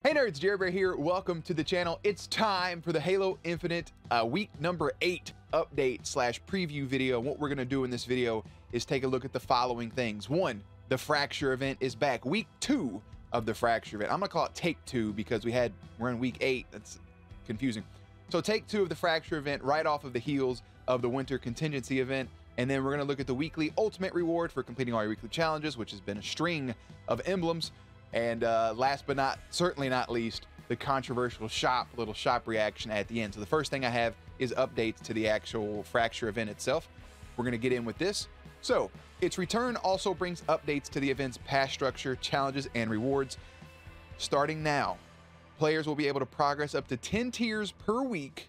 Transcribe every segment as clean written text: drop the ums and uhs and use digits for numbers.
Hey nerds, Jerry here. Welcome to the channel. It's time for the Halo Infinite week number 8 update slash preview video. And what we're going to do in this video is take a look at the following things. One, the Fracture event is back. Week 2 of the Fracture event. I'm going to call it take 2 because we're in week 8. That's confusing. So take 2 of the Fracture event right off of the heels of the Winter Contingency event. And then we're going to look at the weekly ultimate reward for completing all your weekly challenges, which has been a string of emblems. And last but certainly not least, the controversial little shop reaction at the end. So the first thing I have is updates to the actual Fracture event itself. We're going to get in with this. So its return also brings updates to the event's pass structure, challenges, and rewards. Starting now, players will be able to progress up to 10 tiers per week,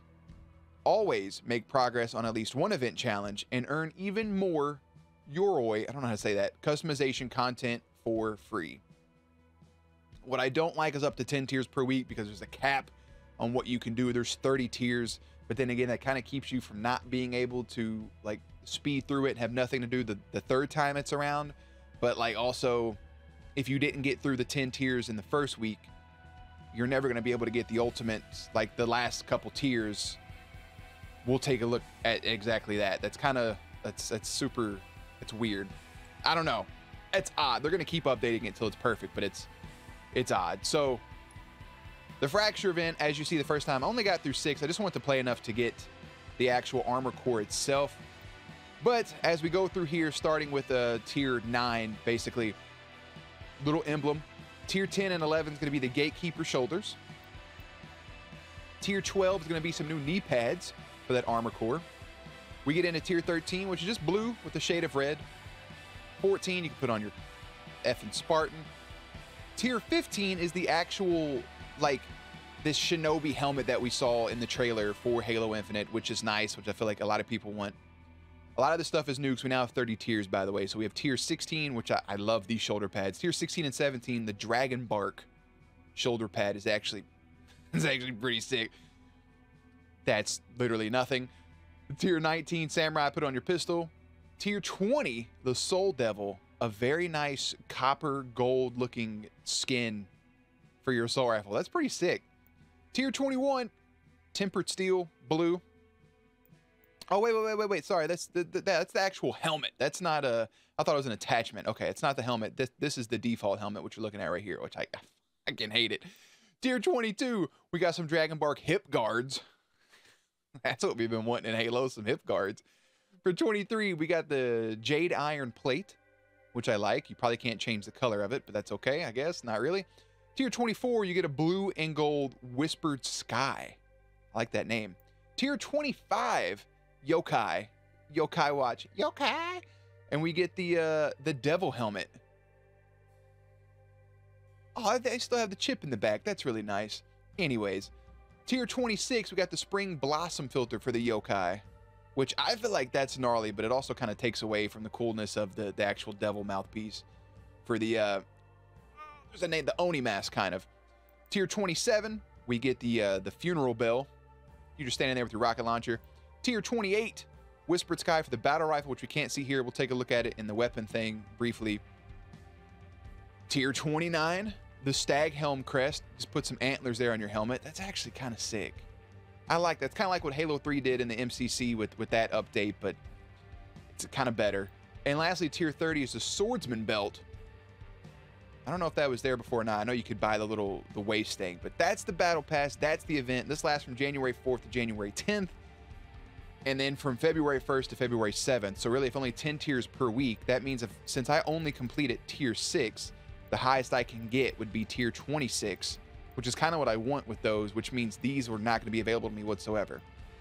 always make progress on at least one event challenge, and earn even more Yoroi, I don't know how to say that, customization content for free. What I don't like is up to 10 tiers per week because there's a cap on what you can do. There's 30 tiers, but then again, that kind of keeps you from not being able to like speed through it and have nothing to do the third time it's around. But like also, if you didn't get through the 10 tiers in the first week, you're never going to be able to get the ultimate, like the last couple tiers. We'll take a look at exactly that. That's super, it's weird. I don't know. It's odd. They're going to keep updating it until it's perfect, but it's odd. So the Fracture event, as you see the first time, I only got through 6. I just wanted to play enough to get the actual armor core itself. But as we go through here, starting with tier 9, basically, little emblem. Tier 10 and 11 is going to be the Gatekeeper shoulders. Tier 12 is going to be some new knee pads for that armor core. We get into tier 13, which is just blue with a shade of red. 14, you can put on your effing Spartan. Tier 15 is the actual, like, this Shinobi helmet that we saw in the trailer for Halo Infinite, which is nice, which I feel like a lot of people want. A lot of this stuff is new because we now have 30 tiers, by the way. So we have tier 16, which I love these shoulder pads. Tier 16 and 17, the Dragon Bark shoulder pad is actually pretty sick. That's literally nothing. Tier 19, Samurai, put on your pistol. Tier 20, the Soul Devil, a very nice copper gold looking skin for your assault rifle. That's pretty sick. Tier 21, tempered steel, blue. Oh, wait. Sorry, that's the actual helmet. That's not a, I thought it was an attachment. Okay, it's not the helmet. This is the default helmet, which you're looking at right here, which I can hate it. Tier 22, we got some Dragon Bark hip guards. That's what we've been wanting in Halo, some hip guards. For 23, we got the Jade Iron Plate, which I like. You probably can't change the color of it, but that's okay, I guess. Not really. Tier 24, you get a blue and gold Whispered Sky. I like that name. Tier 25, Yokai. Yokai watch. Yokai! And we get the Devil Helmet. Oh, they still have the chip in the back. That's really nice. Anyways, Tier 26, we got the Spring Blossom filter for the Yokai, which I feel like that's gnarly, but it also kind of takes away from the coolness of the actual devil mouthpiece for the, there's a name, the Oni mask, kind of. Tier 27, we get the Funeral Bell. You're just standing there with your rocket launcher. Tier 28, Whispered Sky for the battle rifle, which we can't see here. We'll take a look at it in the weapon thing briefly. Tier 29, the Stag Helm crest. Just put some antlers there on your helmet. That's actually kind of sick. I like that. It's kind of like what Halo 3 did in the MCC with that update, but it's kind of better. And lastly, tier 30 is the Swordsman belt. I don't know if that was there before or not. I know you could buy the waist thing, but that's the battle pass. That's the event. This lasts from January 4th to January 10th, and then from February 1st to February 7th. So really, if only 10 tiers per week, that means since I only completed tier 6, the highest I can get would be tier 26. Which is kind of what I want with those, which means these are not going to be available to me whatsoever.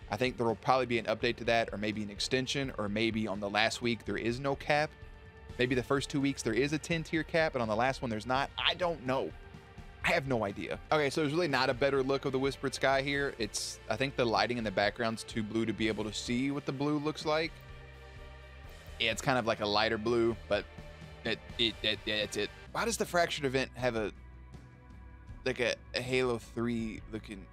I think there will probably be an update to that, or maybe an extension, or maybe on the last week there is no cap. Maybe the first 2 weeks there is a 10-tier cap, and on the last one there's not. I don't know. I have no idea. Okay, so there's really not a better look of the Whispered Sky here. I think the lighting in the background's too blue to be able to see what the blue looks like. Yeah, it's kind of like a lighter blue, but that's it. Why does the Fractured event have a Halo 3 looking?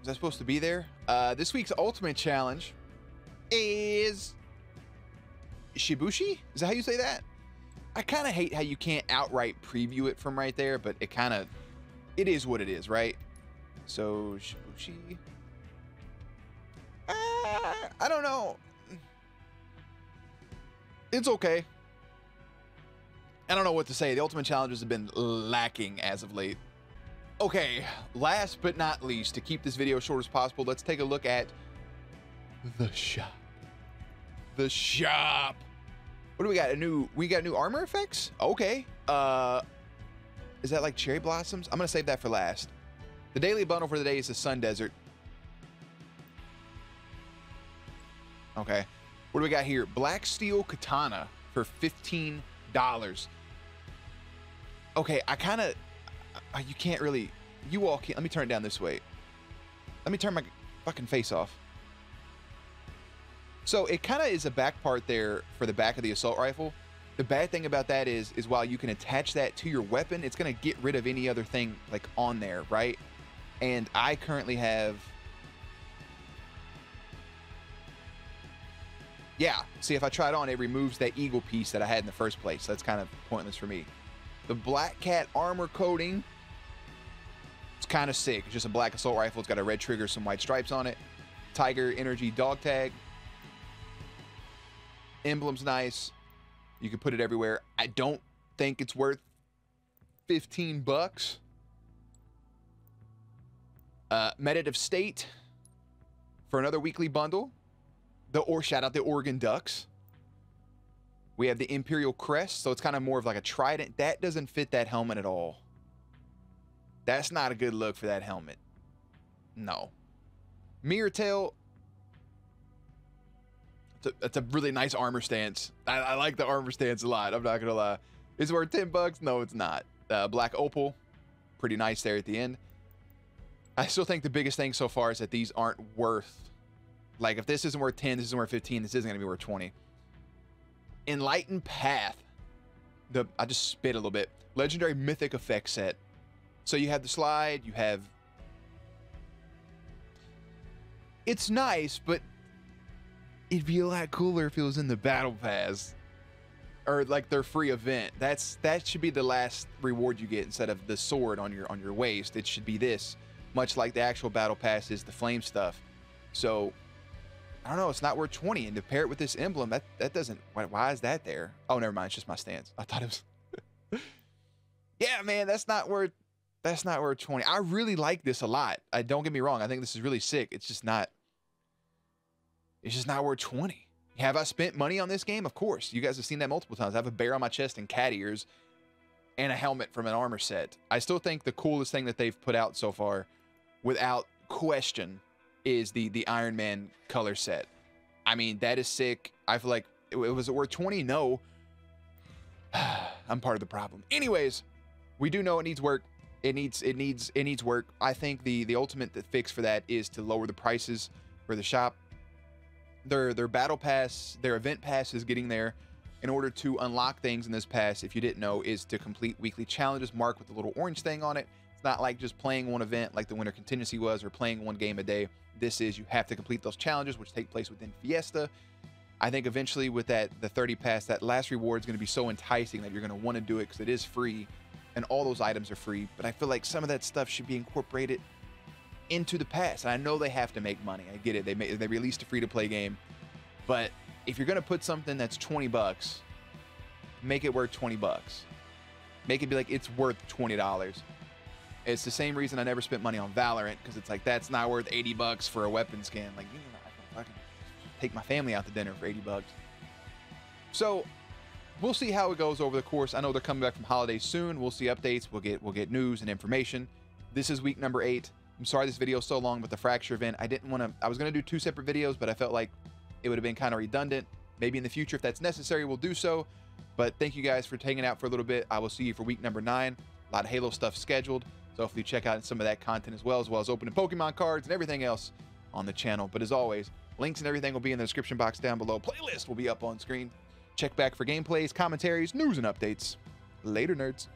Is that supposed to be there? This week's ultimate challenge is Shibushi? Is that how you say that? I kind of hate how you can't outright preview it from right there, but it kind of it is what it is, right? So she, I don't know. It's okay. I don't know what to say. The Ultimate Challenges have been lacking as of late. Okay, last but not least, to keep this video short as possible, let's take a look at the shop. The shop. What do we got? We got new armor effects? Okay. Is that like cherry blossoms? I'm gonna save that for last. The daily bundle for the day is the Sun Desert. Okay. What do we got here? Black Steel Katana for $15. Okay, I kind of... you can't really... You all can't... Let me turn it down this way. Let me turn my fucking face off. So it kind of is a back part there for the back of the assault rifle. The bad thing about that is while you can attach that to your weapon, it's going to get rid of any other thing like on there, right? And I currently have... Yeah, see, if I try it on, it removes that eagle piece that I had in the first place. That's kind of pointless for me. The Black Cat armor coating, it's kind of sick. It's just a black assault rifle. It's got a red trigger, some white stripes on it. Tiger Energy dog tag. Emblem's nice. You can put it everywhere. I don't think it's worth 15 bucks. Meditative State for another weekly bundle. Shout out the Oregon Ducks. We have the Imperial Crest, so it's kind of more of like a trident. That doesn't fit that helmet at all. That's not a good look for that helmet. No. Mirror Tail. It's a really nice armor stance. I like the armor stance a lot. I'm not gonna lie. Is it worth 10 bucks? No, it's not. Black Opal. Pretty nice there at the end. I still think the biggest thing so far is that these aren't worth... Like, if this isn't worth 10, this isn't worth 15, this isn't going to be worth 20. Enlightened Path. I just spit a little bit. Legendary Mythic Effect set. So you have the slide, you have... It's nice, but it'd be a lot cooler if it was in the Battle Pass. Or, like, their free event. That should be the last reward you get instead of the sword on your waist. It should be this. Much like the actual Battle Pass is the flame stuff. So... I don't know, it's not worth 20, and to pair it with this emblem, that doesn't... Why is that there? Oh, never mind, it's just my stance. I thought it was... Yeah, man, that's not worth 20. I really like this a lot. Don't get me wrong, I think this is really sick. It's just not worth 20. Have I spent money on this game? Of course. You guys have seen that multiple times. I have a bear on my chest and cat ears and a helmet from an armor set. I still think the coolest thing that they've put out so far, without question, is the Iron Man color set. I mean, that is sick. I feel like, was it worth 20? No. I'm part of the problem. Anyways, we do know it needs work. It needs work. I think the ultimate fix for that is to lower the prices for the shop. Their battle pass, their event pass is getting there. In order to unlock things in this pass, if you didn't know, is to complete weekly challenges marked with the little orange thing on it. It's not like just playing one event like the Winter Contingency was, or playing one game a day. This is, you have to complete those challenges, which take place within Fiesta. I think eventually with the 30 pass, that last reward is going to be so enticing that you're going to want to do it because it is free and all those items are free. But I feel like some of that stuff should be incorporated into the pass. And I know they have to make money. I get it. They released a free-to-play game. But if you're going to put something that's 20 bucks, make it worth 20 bucks. Make it be like it's worth $20. It's the same reason I never spent money on Valorant, because it's like, that's not worth 80 bucks for a weapon skin. Like, you know, I can fucking take my family out to dinner for 80 bucks. So we'll see how it goes over the course. I know they're coming back from holidays soon. We'll see updates. We'll get news and information. This is week number 8. I'm sorry this video is so long, but the Fracture event, I was going to do 2 separate videos, but I felt like it would have been kind of redundant. Maybe in the future, if that's necessary, we'll do so. But thank you guys for hanging out for a little bit. I will see you for week number 9. A lot of Halo stuff scheduled. So hopefully check out some of that content as well as opening Pokemon cards and everything else on the channel. But as always, links and everything will be in the description box down below. Playlist will be up on screen. Check back for gameplays, commentaries, news, and updates. Later, nerds.